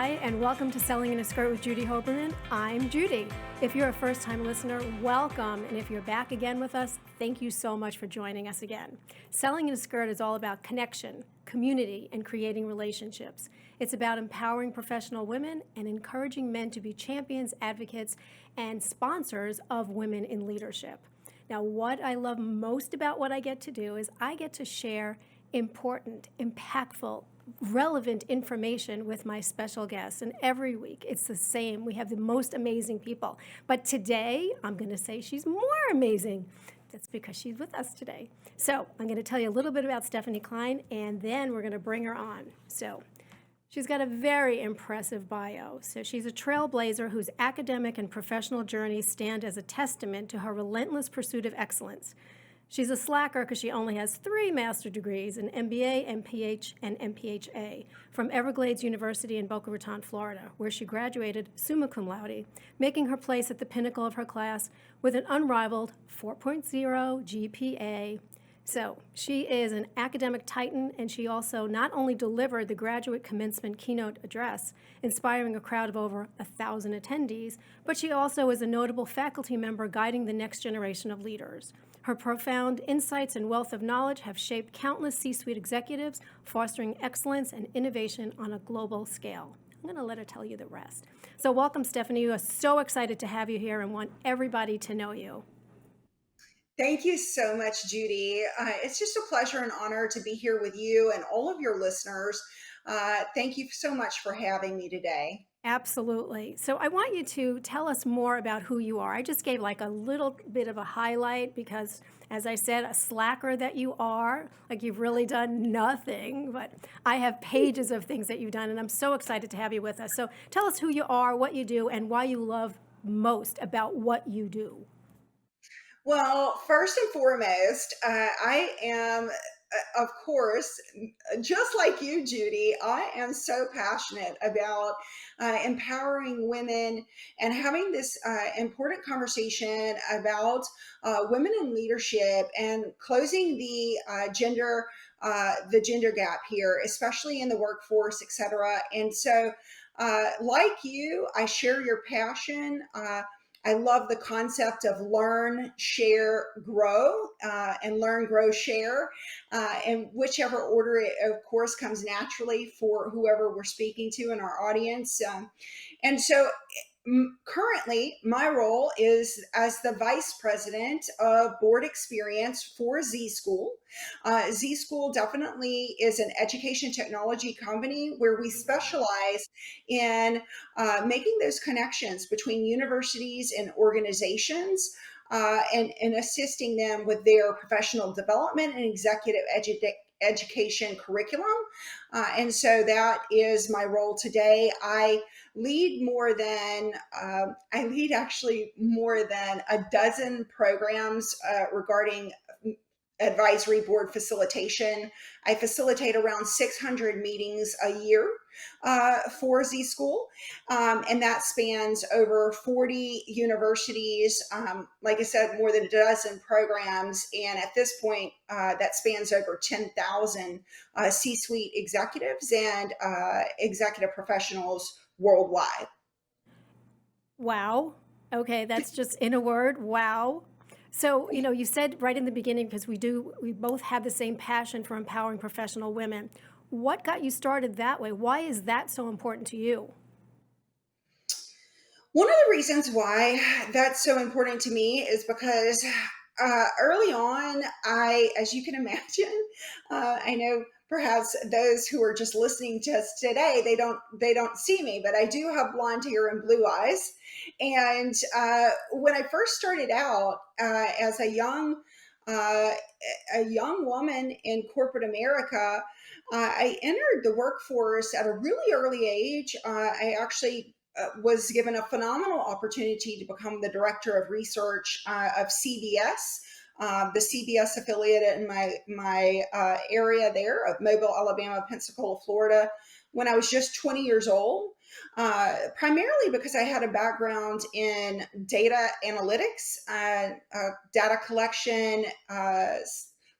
Hi, and welcome to Selling in a Skirt with Judy Hoberman. I'm Judy. If you're a first-time listener, welcome. And if you're back again with us, thank you so much for joining us again. Selling in a Skirt is all about connection, community, and creating relationships. It's about empowering professional women and encouraging men to be champions, advocates, and sponsors of women in leadership. Now, what I love most about what I get to do is I get to share important, impactful, relevant information with my special guests. And every week it's the same. We have the most amazing people. But today, I'm going to say she's more amazing. That's because she's with us today. So I'm going to tell you a little bit about Stephene Klein, and then we're going to bring her on. So she's got a very impressive bio. So she's a trailblazer whose academic and professional journeys stand as a testament to her relentless pursuit of excellence. She's a slacker because she only has 3 master's degrees, an MBA, MPH, and MPHA from Everglades University in Boca Raton, Florida, where she graduated summa cum laude, making her place at the pinnacle of her class with an unrivaled 4.0 GPA. So she is an academic titan, and she also not only delivered the graduate commencement keynote address, inspiring a crowd of over 1,000 attendees, but she also is a notable faculty member guiding the next generation of leaders. Her profound insights and wealth of knowledge have shaped countless C-suite executives, fostering excellence and innovation on a global scale. I'm going to let her tell you the rest. So welcome, Stephene. We are so excited to have you here and want everybody to know you. Thank you so much, Judy. It's just a pleasure and honor to be here with you and all of your listeners. Thank you so much for having me today. Absolutely. So I want you to tell us more about who you are. I just gave like a little bit of a highlight because, as I said, a slacker that you are, like you've really done nothing, but I have pages of things that you've done, and I'm so excited to have you with us. So tell us who you are, what you do, and why you love most about what you do. Well, first and foremost, I am, of course, just like you, Judy, I am so passionate about empowering women and having this important conversation about women in leadership and closing the gender gap here, especially in the workforce, et cetera. And so, like you, I share your passion. I love the concept of learn, share, grow, and learn, grow, share, and whichever order it, of course, comes naturally for whoever we're speaking to in our audience. And so currently, my role is as the Vice President of Board Experience for Zschool. Zschool definitely is an education technology company where we specialize in making those connections between universities and organizations and assisting them with their professional development and executive education curriculum. And so that is my role today. I lead actually more than a dozen programs regarding advisory board facilitation. I facilitate around 600 meetings a year for Zschool, and that spans over 40 universities. Like I said, more than a dozen programs, and at this point, that spans over 10,000 C-suite executives and executive professionals worldwide. Wow. Okay, that's just in a word, wow. So, you said right in the beginning, because we both have the same passion for empowering professional women. What got you started that way? Why is that so important to you? One of the reasons why that's so important to me is because early on, as you can imagine, I know perhaps those who are just listening to us today, they don't see me, but I do have blonde hair and blue eyes. And when I first started out as uh, a young woman in corporate America, I entered the workforce at a really early age. I actually was given a phenomenal opportunity to become the director of research of CBS, the CBS affiliate in my area there of Mobile, Alabama, Pensacola, Florida, when I was just 20 years old. Primarily because I had a background in data analytics, data collection,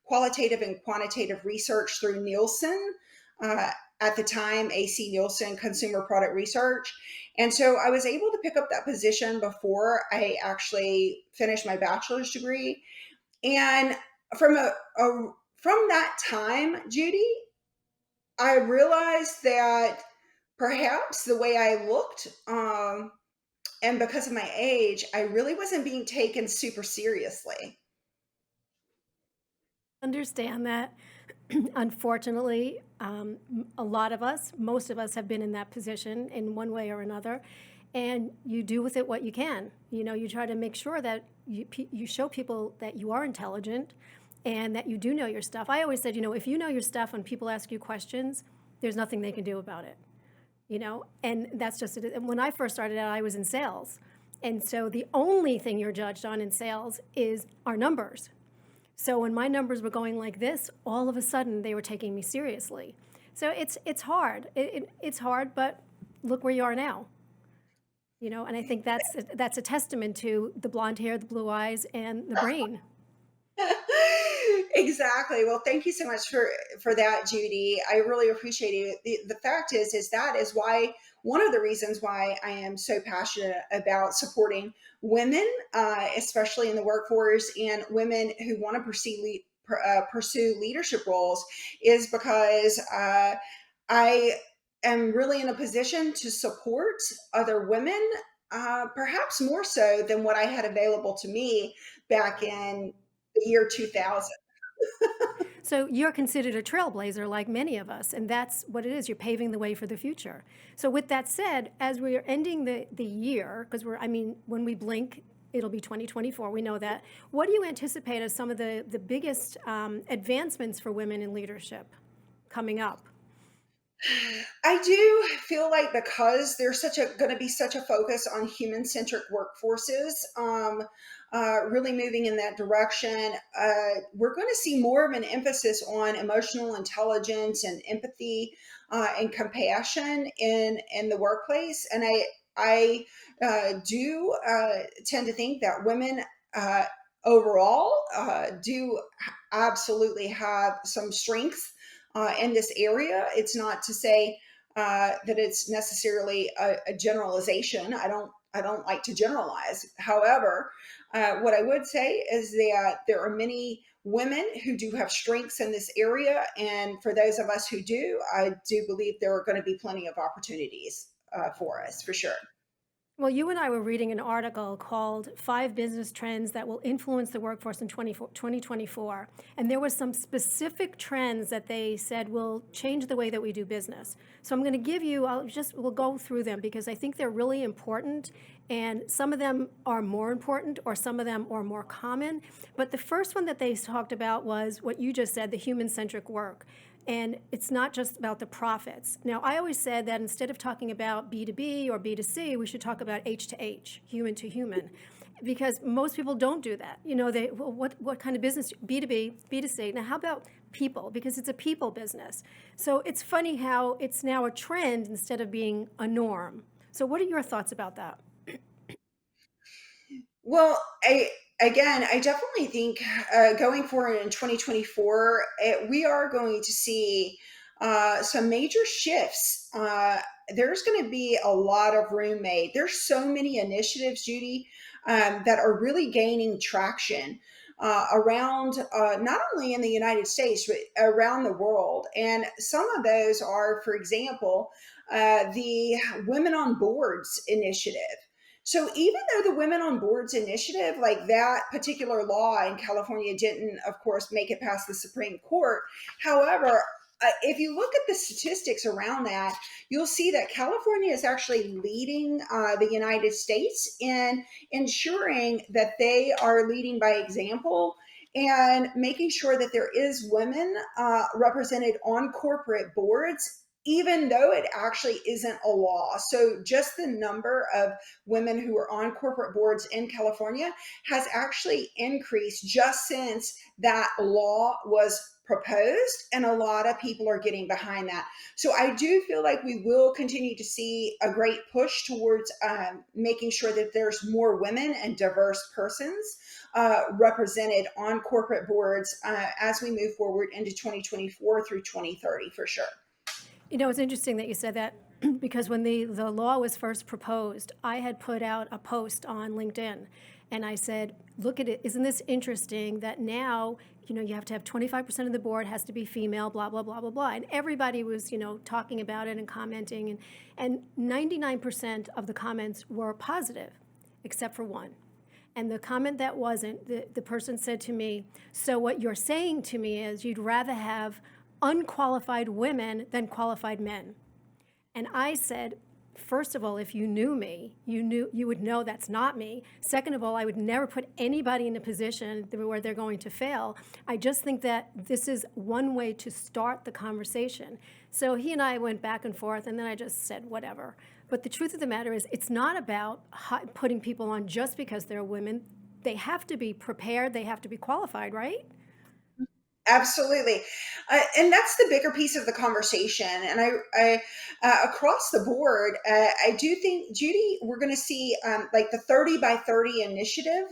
qualitative and quantitative research through Nielsen, at the time, AC Nielsen Consumer Product Research. And so I was able to pick up that position before I actually finished my bachelor's degree. And from from that time, Judy, I realized that perhaps the way I looked, and because of my age, I really wasn't being taken super seriously. Understand that. Unfortunately, a lot of us, most of us, have been in that position in one way or another, and you do with it what you can. You try to make sure that you show people that you are intelligent and that you do know your stuff. I always said, if you know your stuff when people ask you questions, there's nothing they can do about it. And that's just it. And when I first started out, I was in sales. And so the only thing you're judged on in sales is our numbers. So when my numbers were going like this, all of a sudden they were taking me seriously. So it's hard. It's hard, but look where you are now. And I think that's a testament to the blonde hair, the blue eyes, and the brain. Exactly. Well, thank you so much for that, Judy. I really appreciate it. The fact is that is why one of the reasons why I am so passionate about supporting women, especially in the workforce, and women who want to pursue leadership roles, is because I am really in a position to support other women, perhaps more so than what I had available to me back in the year 2000. So you're considered a trailblazer like many of us, and that's what it is. You're paving the way for the future. So with that said, as we are ending the year, because when we blink, it'll be 2024, we know that. What do you anticipate as some of the biggest advancements for women in leadership coming up? I do feel like because there's going to be such a focus on human centric workforces, really moving in that direction, we're going to see more of an emphasis on emotional intelligence and empathy, and compassion in the workplace. And I do tend to think that women, overall, do absolutely have some strengths in this area. It's not to say that it's necessarily a generalization. I don't like to generalize. However, what I would say is that there are many women who do have strengths in this area, and for those of us who do, I do believe there are going to be plenty of opportunities for us, for sure. Well, you and I were reading an article called Five Business Trends That Will Influence the Workforce in 2024. And there were some specific trends that they said will change the way that we do business. So I'm going to give you, we'll go through them because I think they're really important. And some of them are more important or some of them are more common. But the first one that they talked about was what you just said, the human-centric work. And it's not just about the profits. Now, I always said that instead of talking about B2B or B2C, we should talk about H to H, human to human, because most people don't do that. What kind of business? B2B, B2C. Now, how about people? Because it's a people business. So it's funny how it's now a trend instead of being a norm. So what are your thoughts about that? Well, I definitely think going forward in 2024, we are going to see some major shifts. There's going to be a lot of room made. There's so many initiatives, Judy, that are really gaining traction around, not only in the United States, but around the world. And some of those are, for example, the Women on Boards initiative. So even though the Women on Boards initiative, like that particular law in California, didn't, of course, make it past the Supreme Court, however, if you look at the statistics around that, you'll see that California is actually leading the United States in ensuring that they are leading by example and making sure that there is women represented on corporate boards, even though it actually isn't a law. So just the number of women who are on corporate boards in California has actually increased just since that law was proposed, and a lot of people are getting behind that. So I do feel like we will continue to see a great push towards making sure that there's more women and diverse persons represented on corporate boards as we move forward into 2024 through 2030, for sure. It's interesting that you said that because when the law was first proposed, I had put out a post on LinkedIn and I said, look at it, isn't this interesting that now, you have to have 25% of the board has to be female, blah, blah, blah, blah, blah. And everybody was, talking about it and commenting. And 99% of the comments were positive, except for one. And the comment that wasn't, the person said to me, so what you're saying to me is you'd rather have unqualified women than qualified men. And I said, first of all, if you knew me, you would know that's not me. Second of all, I would never put anybody in a position where they're going to fail. I just think that this is one way to start the conversation. So he and I went back and forth, and then I just said, whatever. But the truth of the matter is, it's not about putting people on just because they're women. They have to be prepared. They have to be qualified, right? Absolutely. And that's the bigger piece of the conversation. And across the board, I do think, Judy, we're going to see like the 30 by 30 initiative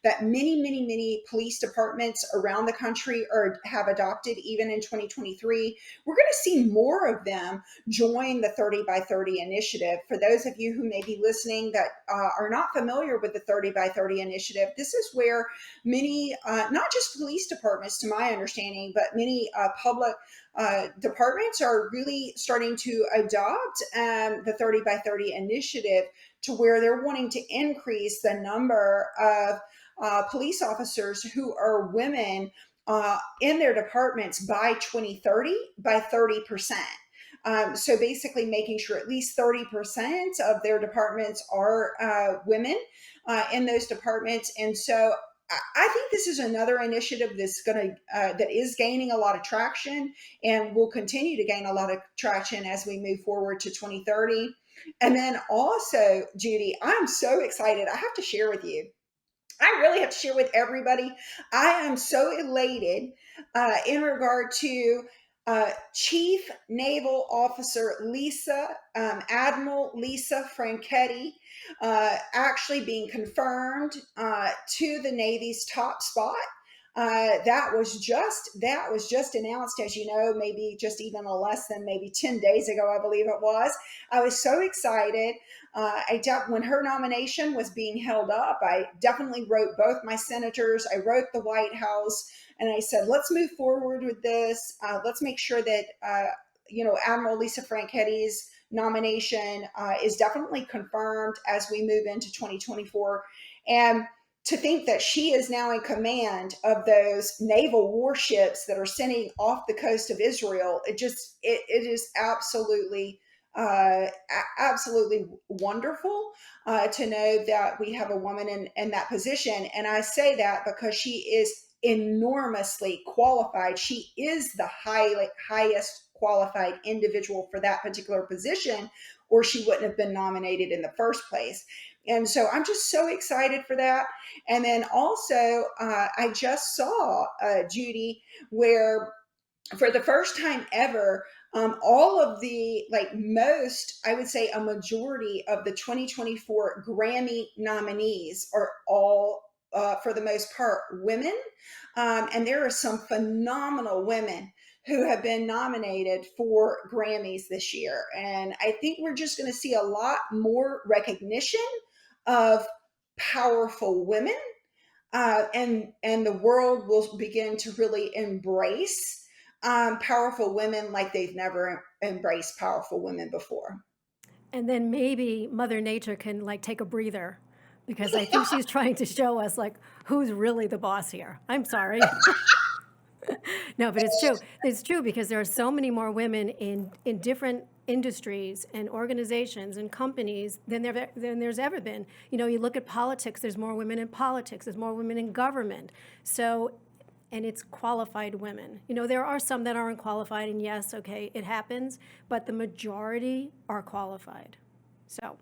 that many police departments around the country have adopted even in 2023. We're going to see more of them join the 30 by 30 initiative. For those of you who may be listening that are not familiar with the 30 by 30 initiative, this is where many, not just police departments, to my understanding, but many public departments are really starting to adopt the 30 by 30 initiative to where they're wanting to increase the number of police officers who are women in their departments by 2030 by 30%. So basically making sure at least 30% of their departments are women in those departments. And so I think this is another initiative that is gaining a lot of traction and will continue to gain a lot of traction as we move forward to 2030. And then also, Judy, I'm so excited. I have to share with you. I really have to share with everybody. I am so elated in regard to Chief Naval Officer Admiral Lisa Franchetti, actually being confirmed to the Navy's top spot. That was just announced, as you know, maybe just even less than maybe 10 days ago, I believe it was. I was so excited. When her nomination was being held up, I definitely wrote both my senators. I wrote the White House, and I said, let's move forward with this. Let's make sure that Admiral Lisa Franchetti's nomination is definitely confirmed as we move into 2024. And to think that she is now in command of those naval warships that are sitting off the coast of Israel, it is absolutely wonderful to know that we have a woman in that position. And I say that because she is enormously qualified. She is the highest qualified individual for that particular position, or she wouldn't have been nominated in the first place. And so I'm just so excited for that. And then also, I just saw, Judy, where for the first time ever, all of the, I would say a majority of the 2024 Grammy nominees are all, for the most part, women. And there are some phenomenal women who have been nominated for Grammys this year. And I think we're just going to see a lot more recognition of powerful women, and the world will begin to really embrace powerful women like they've never embraced powerful women before. And then maybe Mother Nature can take a breather because I think she's trying to show us who's really the boss here. I'm sorry. No, but it's true. It's true because there are so many more women in different industries and organizations and companies than there's ever been. You look at politics, there's more women in politics, there's more women in government. So, and it's qualified women. There are some that aren't qualified, and yes, okay, it happens, but the majority are qualified. So,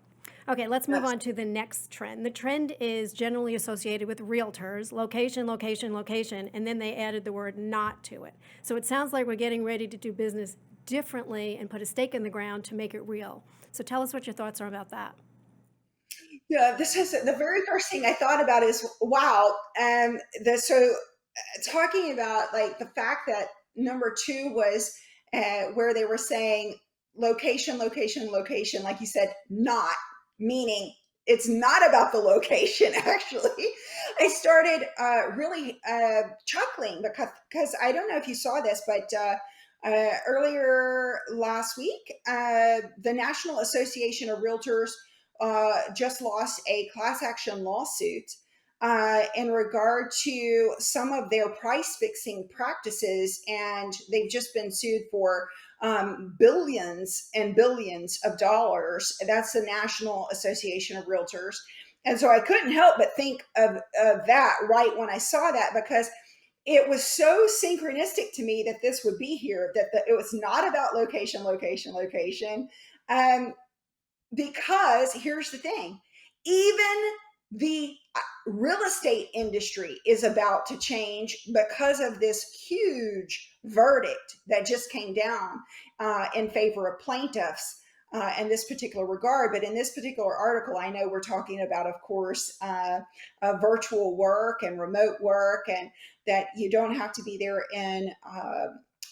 okay, let's move on to the next trend. The trend is generally associated with realtors, location, location, location, and then they added the word not to it. So it sounds like we're getting ready to do business differently and put a stake in the ground to make it real. So tell us what your thoughts are about that. Yeah, this is the very first thing I thought about is wow. So talking about the fact that number two was where they were saying location, location, location, like you said, not meaning it's not about the location. Actually, I started really chuckling because I don't know if you saw this, but earlier last week, the National Association of Realtors just lost a class action lawsuit in regard to some of their price fixing practices, and they've just been sued for billions and billions of dollars. That's the National Association of Realtors. And so I couldn't help but think of that right when I saw that, because it was so synchronistic to me that this would be here, that it was not about location, location, location. Um, because here's the thing, even the real estate industry is about to change because of this huge verdict that just came down in favor of plaintiffs in this particular regard. But in this particular article, I know we're talking about, of course, virtual work and remote work, and that you don't have to be there in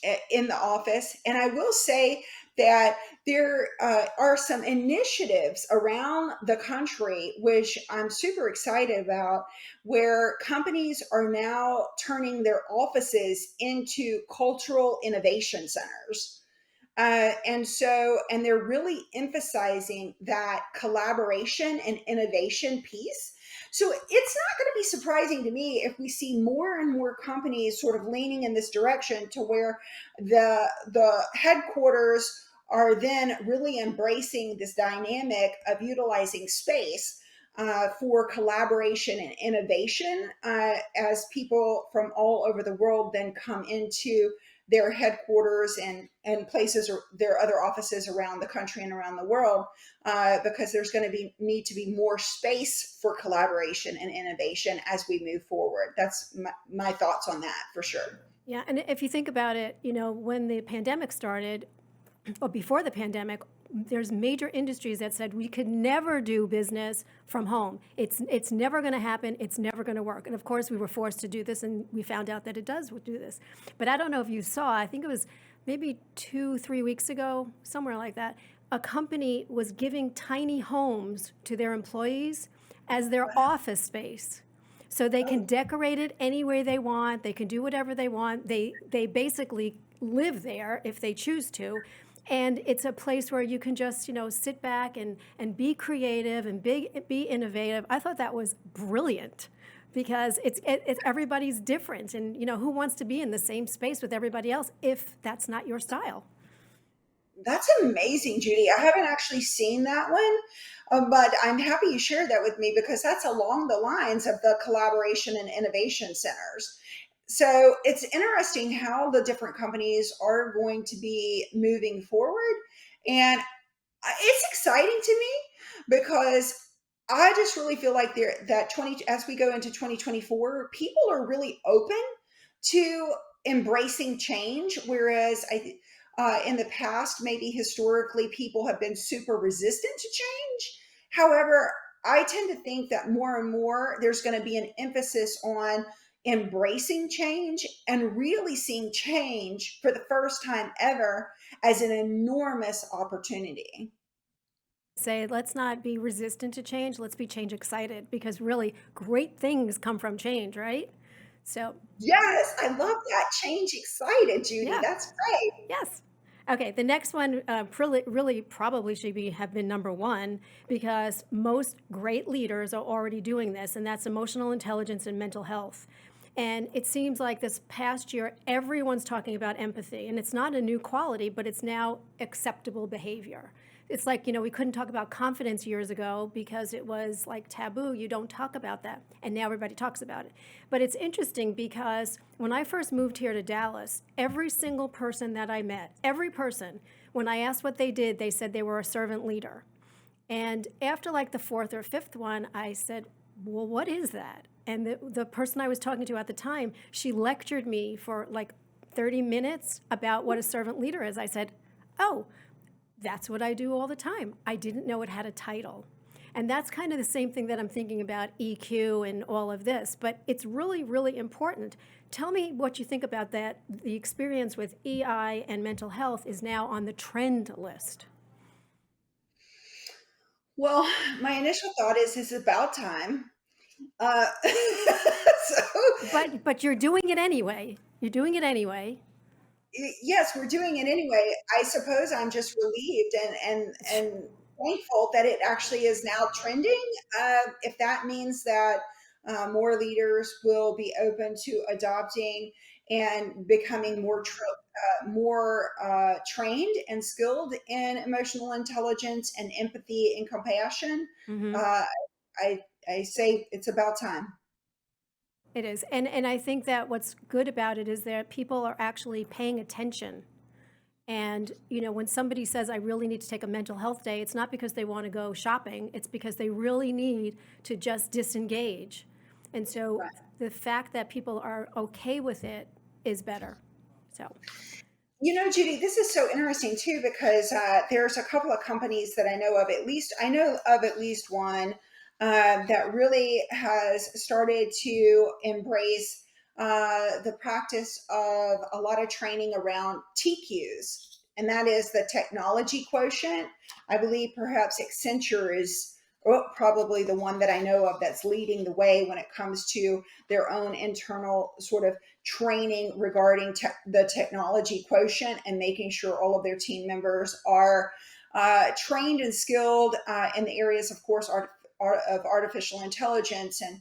the office. And I will say that there are some initiatives around the country, which I'm super excited about, where companies are now turning their offices into cultural innovation centers. And they're really emphasizing that collaboration and innovation piece. So it's not going to be surprising to me if we see more and more companies sort of leaning in this direction, to where the headquarters are then really embracing this dynamic of utilizing space for collaboration and innovation, as people from all over the world then come into their headquarters and places, or their other offices around the country and around the world, because there's going to be need to be more space for collaboration and innovation as we move forward. That's my thoughts on that, for sure. Yeah, and if you think about it, when the pandemic started, or before the pandemic, there's major industries that said we could never do business from home. It's never going to happen. It's never going to work. And of course, we were forced to do this, and we found out that it does do this. But I don't know if you saw, I think it was maybe 2-3 weeks ago, somewhere like that, a company was giving tiny homes to their employees as their office space. So they can decorate it any way they want. They can do whatever they want. They basically live there if they choose to. And it's a place where you can just, sit back and be creative and be innovative. I thought that was brilliant, because it's everybody's different. And, who wants to be in the same space with everybody else if that's not your style? That's amazing, Judy. I haven't actually seen that one, but I'm happy you shared that with me, because that's along the lines of the collaboration and innovation centers. So it's interesting how the different companies are going to be moving forward. And it's exciting to me, because I just really feel like as we go into 2024, people are really open to embracing change, whereas in the past, maybe historically, people have been super resistant to change. However, I tend to think that more and more there's going to be an emphasis on embracing change and really seeing change for the first time ever as an enormous opportunity. Say, let's not be resistant to change. Let's be change excited, because really great things come from change, right? So, Yes, I love that. Change excited, Judy. yeah. That's great. Yes. Okay, the next one really probably should have been number one, because most great leaders are already doing this, and that's emotional intelligence and mental health. And it seems like this past year, everyone's talking about empathy, and it's not a new quality, but it's now acceptable behavior. It's like, we couldn't talk about confidence years ago because it was like taboo. You don't talk about that. And now everybody talks about it. But it's interesting, because when I first moved here to Dallas, every single person that I met, every person, when I asked what they did, they said they were a servant leader. And after like the fourth or fifth one, I said, well, what is that? And the person I was talking to at the time, she lectured me for like 30 minutes about what a servant leader is. I said, oh, that's what I do all the time. I didn't know it had a title. And that's kind of the same thing that I'm thinking about EQ and all of this, but it's really, really important. Tell me what you think about that. The experience with EI and mental health is now on the trend list. Well, my initial thought is it's about time. So But you're doing it anyway. You're doing it anyway. yes, we're doing it anyway. I suppose I'm just relieved and thankful that it actually is now trending. If that means that more leaders will be open to adopting and becoming more trained and skilled in emotional intelligence and empathy and compassion, Hmm. uh, I say it's about time. It is. And I think that what's good about it is that people are actually paying attention. And, when somebody says, I really need to take a mental health day, it's not because they want to go shopping, it's because they really need to just disengage. And so the fact that people are okay with it is better. So, Judy, this is so interesting too because there's a couple of companies that I know of. At least I know of at least one that really has started to embrace the practice of a lot of training around TQs, and that is the technology quotient. I believe perhaps Accenture is probably the one that I know of that's leading the way when it comes to their own internal sort of training regarding the technology quotient and making sure all of their team members are trained and skilled in the areas, of course, of artificial intelligence and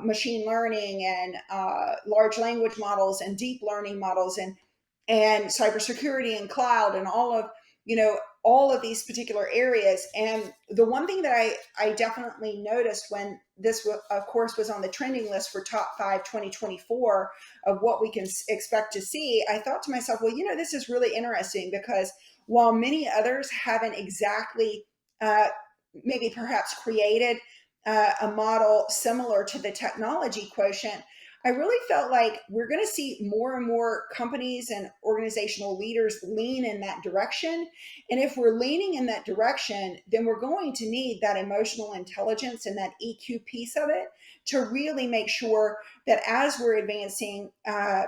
machine learning and large language models and deep learning models and cybersecurity and cloud and all of these particular areas. And the one thing that I definitely noticed when this, of course, was on the trending list for top 5 2024 of what we can expect to see, I thought to myself, well, this is really interesting because while many others haven't exactly uh, maybe perhaps created a model similar to the technology quotient, I really felt like we're going to see more and more companies and organizational leaders lean in that direction. And if we're leaning in that direction, then we're going to need that emotional intelligence and that EQ piece of it to really make sure that as we're advancing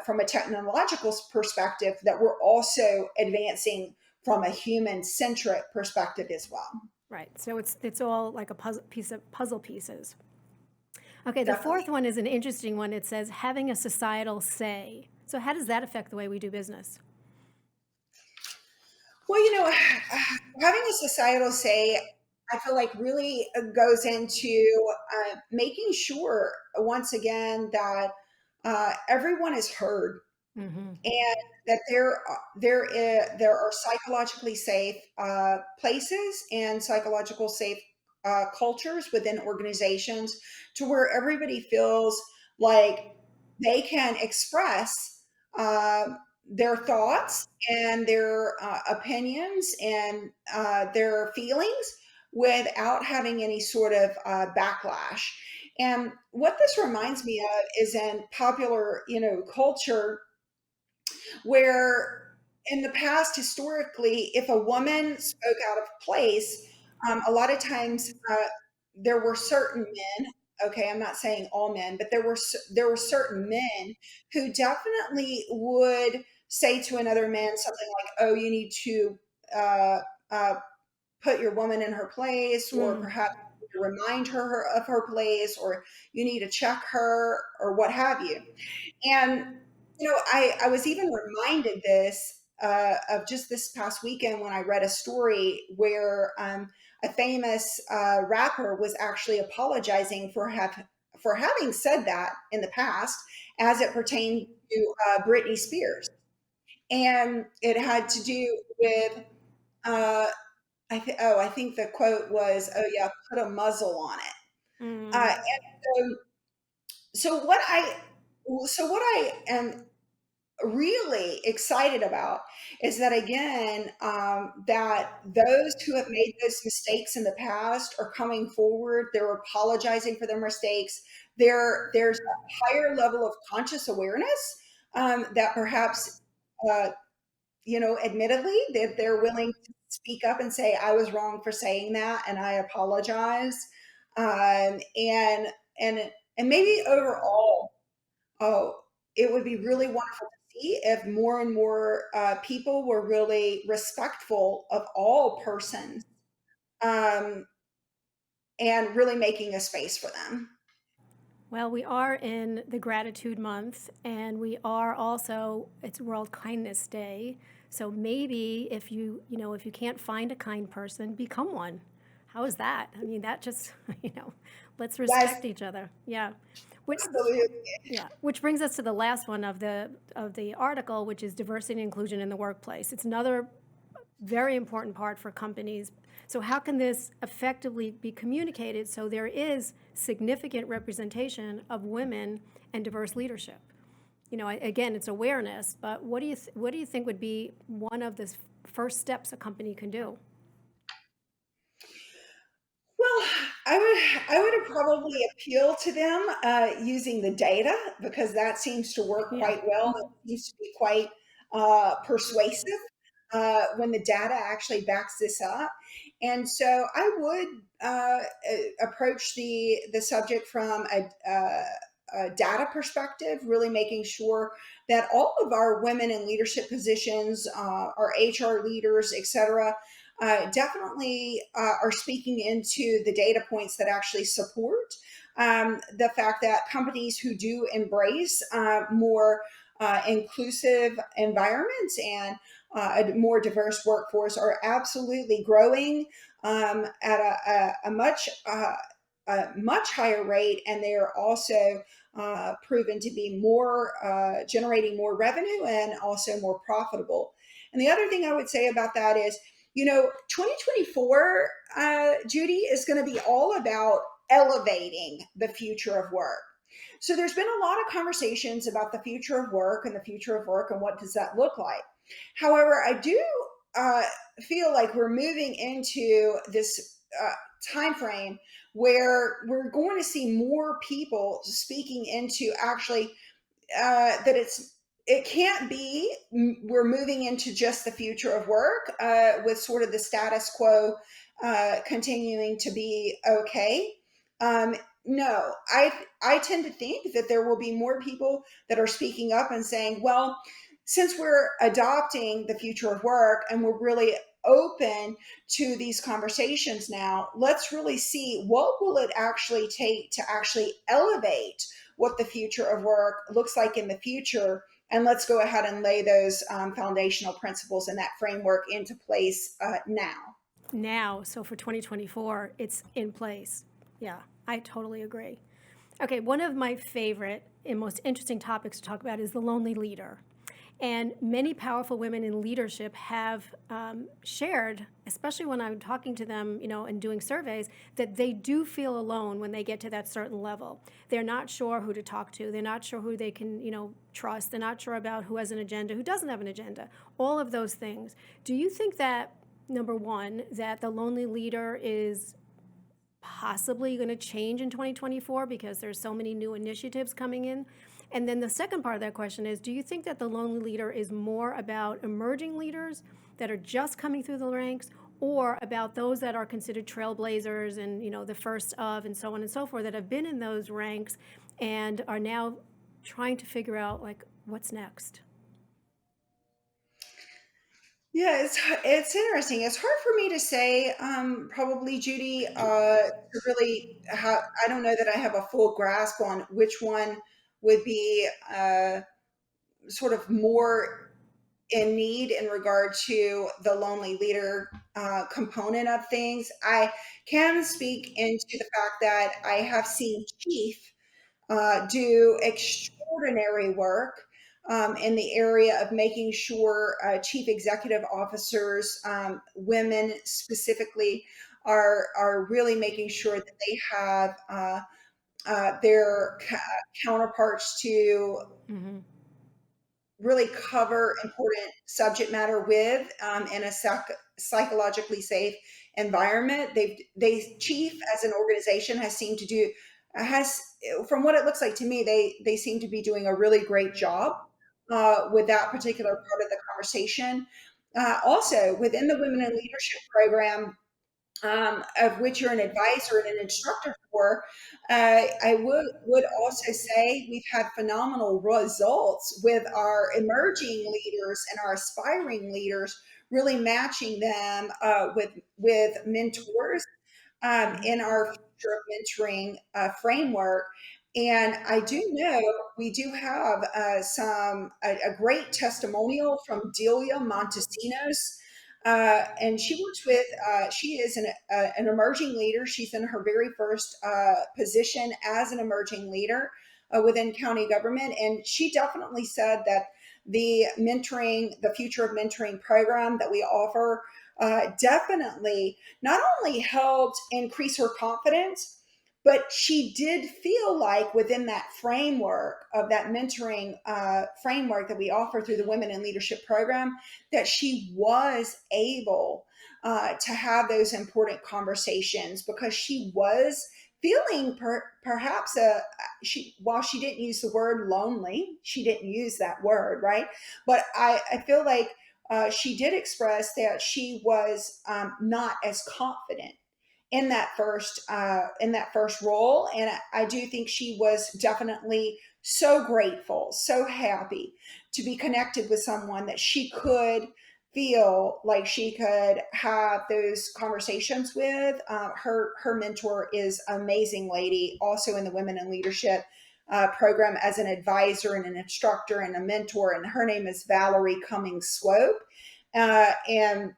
from a technological perspective, that we're also advancing from a human centric perspective as well. right. So it's all like a puzzle pieces. Okay, the fourth Definitely. one is an interesting one. It says having a societal say. So how does that affect the way we do business? Well, having a societal say, I feel like really goes into making sure, once again, that everyone is heard Hmm. and that there are psychologically safe places and psychological safe cultures within organizations to where everybody feels like they can express their thoughts and their opinions and their feelings without having any sort of backlash. And what this reminds me of is in popular, culture where in the past, historically, if a woman spoke out of place, a lot of times there were certain men. Okay, I'm not saying all men, but there were certain men who definitely would say to another man something like, "Oh, you need to uh, uh, put your woman in her place," or Mm. perhaps remind her of her place, or you need to check her, or what have you. And I was even reminded this of just this past weekend when I read a story where a famous rapper was actually apologizing for having said that in the past as it pertained to Britney Spears, and it had to do with I think the quote was, "Oh yeah, put a muzzle on it." Mm. And so what I am really excited about is that again that those who have made those mistakes in the past are coming forward, they're apologizing for their mistakes, there's a higher level of conscious awareness that perhaps uh, admittedly, that they're willing to speak up and say, I was wrong for saying that and I apologize. And and maybe overall, oh, it would be really wonderful to see if more and more people were really respectful of all persons, um, and really making a space for them. Well, we are in the gratitude month, and we are also, it's World Kindness Day. So maybe if you can't find a kind person, become one. How is that? I mean, that just, let's Yes, respect each other. Yeah. Which, absolutely. yeah, which brings us to the last one of the article, which is diversity and inclusion in the workplace. It's another very important part for companies. So how can this effectively be communicated so there is significant representation of women and diverse leadership? Again, it's awareness, but what do you think would be one of the first steps a company can do? Well, I would probably appeal to them using the data, because that seems to work Yeah. quite well. It seems to be quite persuasive when the data actually backs this up. And so I would approach the subject from a data perspective, really making sure that all of our women in leadership positions, our HR leaders, et cetera, definitely are speaking into the data points that actually support the fact that companies who do embrace more inclusive environments and a more diverse workforce are absolutely growing at a much higher rate, and they are also proven to be more generating more revenue and also more profitable. And the other thing I would say about that is, 2024, Judy, is going to be all about elevating the future of work. So there's been a lot of conversations about the future of work and the future of work and what does that look like. However, I do uh, feel like we're moving into this time frame where we're going to see more people speaking into actually that it can't be we're moving into just the future of work with sort of the status quo continuing to be okay. um, no, I tend to think that there will be more people that are speaking up and saying, well, since we're adopting the future of work and we're really open to these conversations now, let's really see what will it actually take to actually elevate what the future of work looks like in the future, and let's go ahead and lay those foundational principles and that framework into place now. Now, so for 2024, it's in place. Yeah, I totally agree. Okay, one of my favorite and most interesting topics to talk about is the lonely leader. And many powerful women in leadership have shared, especially when I'm talking to them, and doing surveys, that they do feel alone when they get to that certain level. They're not sure who to talk to. They're not sure who they can, trust. They're not sure about who has an agenda, who doesn't have an agenda. All of those things. Do you think that, number one, that the lonely leader is possibly going to change in 2024 because there's so many new initiatives coming in? And then the second part of that question is, do you think that the lonely leader is more about emerging leaders that are just coming through the ranks, or about those that are considered trailblazers and, the first of, and so on and so forth, that have been in those ranks and are now trying to figure out, like, what's next? Yeah, it's interesting. It's hard for me to say, probably, Judy, to really have. I don't know that I have a full grasp on which one would be sort of more in need in regard to the lonely leader component of things. I can speak into the fact that I have seen Chief do extraordinary work in the area of making sure chief executive officers, women specifically, are really making sure that they have their counterparts to Mm-hmm. really cover important subject matter with in a psychologically safe environment. They Chief as an organization has seemed to do has, from what it looks like to me, they seem to be doing a really great job with that particular part of the conversation. Also, within the Women in Leadership program, of which you're an advisor and an instructor for, I would also say we've had phenomenal results with our emerging leaders and our aspiring leaders, really matching them with mentors in our future of mentoring framework. And I do know we do have a great testimonial from Delia Montesinos. And she works with, she is an emerging leader. She's in her very first position as an emerging leader within county government. And she definitely said that the future of mentoring program that we offer definitely not only helped increase her confidence, but she did feel like within that framework of that mentoring framework that we offer through the Women in Leadership program, that she was able to have those important conversations because she was feeling perhaps while she didn't use the word lonely, she didn't use that word, right? But I feel like she did express that she was not as confident in that first role, and I do think she was definitely so grateful, so happy to be connected with someone that she could feel like she could have those conversations with. Her mentor is an amazing lady, also in the Women in Leadership program as an advisor and an instructor and a mentor, and her name is Valerie Cummings Swope. And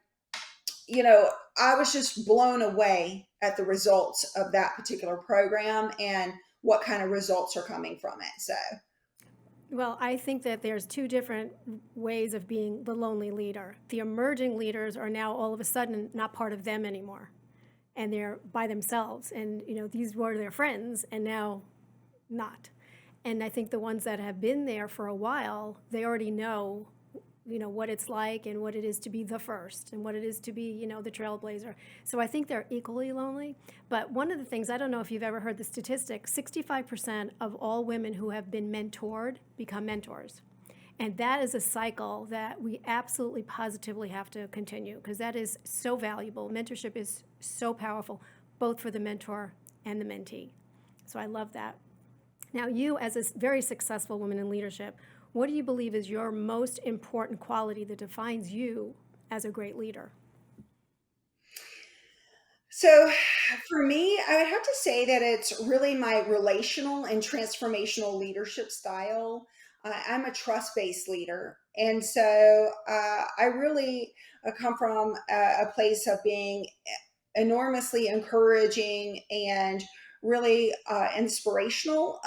I was just blown away at the results of that particular program and what kind of results are coming from it. So, Well, I think that there's two different ways of being the lonely leader. The emerging leaders are now all of a sudden not part of them anymore, and they're by themselves. And these were their friends, and now not. And I think the ones that have been there for a while, they already know what it's like and what it is to be the first and what it is to be the trailblazer. So I think they're equally lonely. But one of the things, I don't know if you've ever heard the statistic, 65% of all women who have been mentored become mentors. And that is a cycle that we absolutely positively have to continue, because that is so valuable. Mentorship is so powerful, both for the mentor and the mentee. So I love that. Now, you, as a very successful woman in leadership, what do you believe is your most important quality that defines you as a great leader? so for me, I would have to say that it's really my relational and transformational leadership style. I'm a trust based leader. And so I really come from a place of being enormously encouraging and really inspirational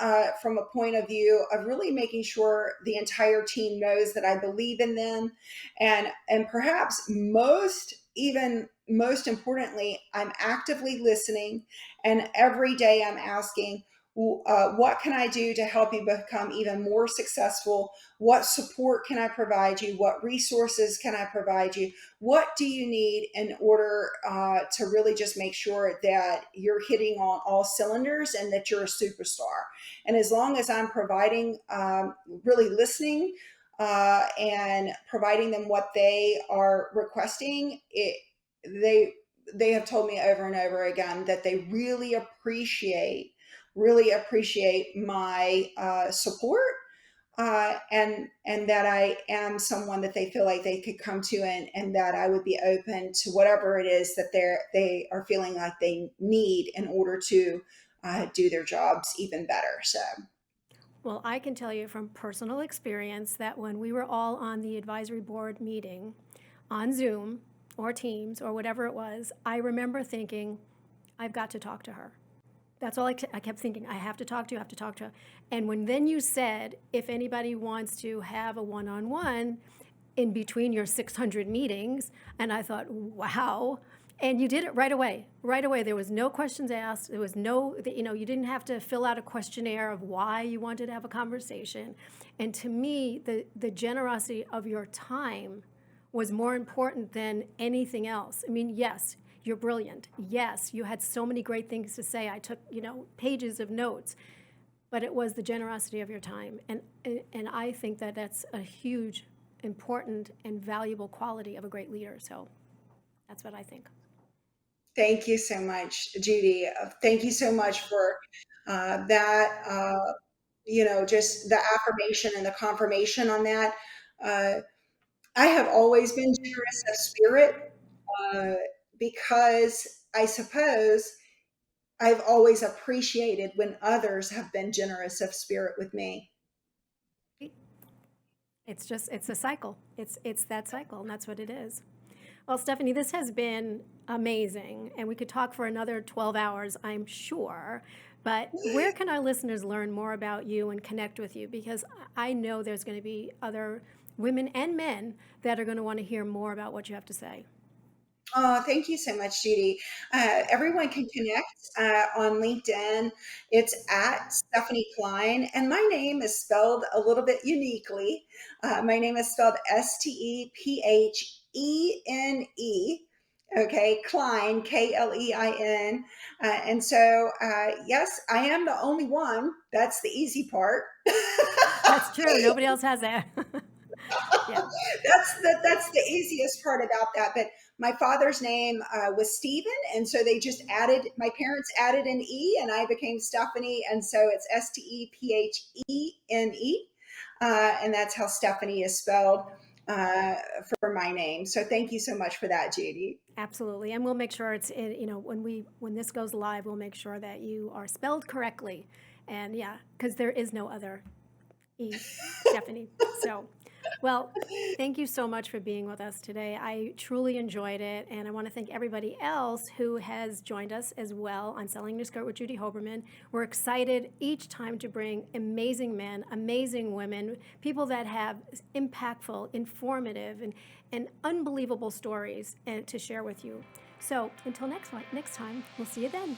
from a point of view of really making sure the entire team knows that I believe in them, and perhaps most importantly, I'm actively listening, and every day I'm asking, what can I do to help you become even more successful? What support can I provide you? What resources can I provide you? What do you need in order to really just make sure that you're hitting on all cylinders and that you're a superstar? And as long as I'm providing, really listening and providing them what they are requesting, they have told me over and over again that they really appreciate my support, and that I am someone that they feel like they could come to, and that I would be open to whatever it is that they are feeling like they need in order to do their jobs even better. So, Well, I can tell you from personal experience that when we were all on the advisory board meeting on Zoom or Teams or whatever it was, I remember thinking, I've got to talk to her. That's all I kept thinking. I have to talk to you, I have to talk to her. And when then you said, if anybody wants to have a one-on-one in between your 600 meetings, and I thought, wow. And you did it right away. Right away. There was no questions asked. There was no, you didn't have to fill out a questionnaire of why you wanted to have a conversation. And to me, the generosity of your time was more important than anything else. I mean, yes, you're brilliant. Yes, you had so many great things to say. I took, pages of notes. but it was the generosity of your time. And I think that that's a huge, important, and valuable quality of a great leader. So that's what I think. Thank you so much, Judy. Thank you so much for that. Just the affirmation and the confirmation on that. Uh, I have always been generous of spirit uh, because I suppose I've always appreciated when others have been generous of spirit with me. It's a cycle. It's that cycle, and that's what it is. Well, Stephanie, this has been amazing, and we could talk for another 12 hours, I'm sure. But where can our listeners learn more about you and connect with you? Because I know there's going to be other women and men that are going to want to hear more about what you have to say. Oh, thank you so much, Judy. Everyone can connect on LinkedIn. It's at Stephene Klein, and my name is spelled a little bit uniquely. My name is spelled Stephene. Okay, Klein, Klein. And so, yes, I am the only one. That's the easy part. That's true. Nobody else has that. Yeah. That's the easiest part about that. But my father's name was Stephen, and so they just added. My parents added an E, and I became Stephanie, and so it's Stephene, and that's how Stephanie is spelled uh, for my name. So thank you so much for that, Judy. Absolutely, and we'll make sure when this goes live, we'll make sure that you are spelled correctly, and yeah, because there is no other E, Stephanie. So, well, thank you so much for being with us today. I truly enjoyed it, and I want to thank everybody else who has joined us as well on Selling Your Skirt with Judy Hoberman. We're excited each time to bring amazing men, amazing women, people that have impactful, informative, and unbelievable stories to share with you. So until next time, we'll see you then.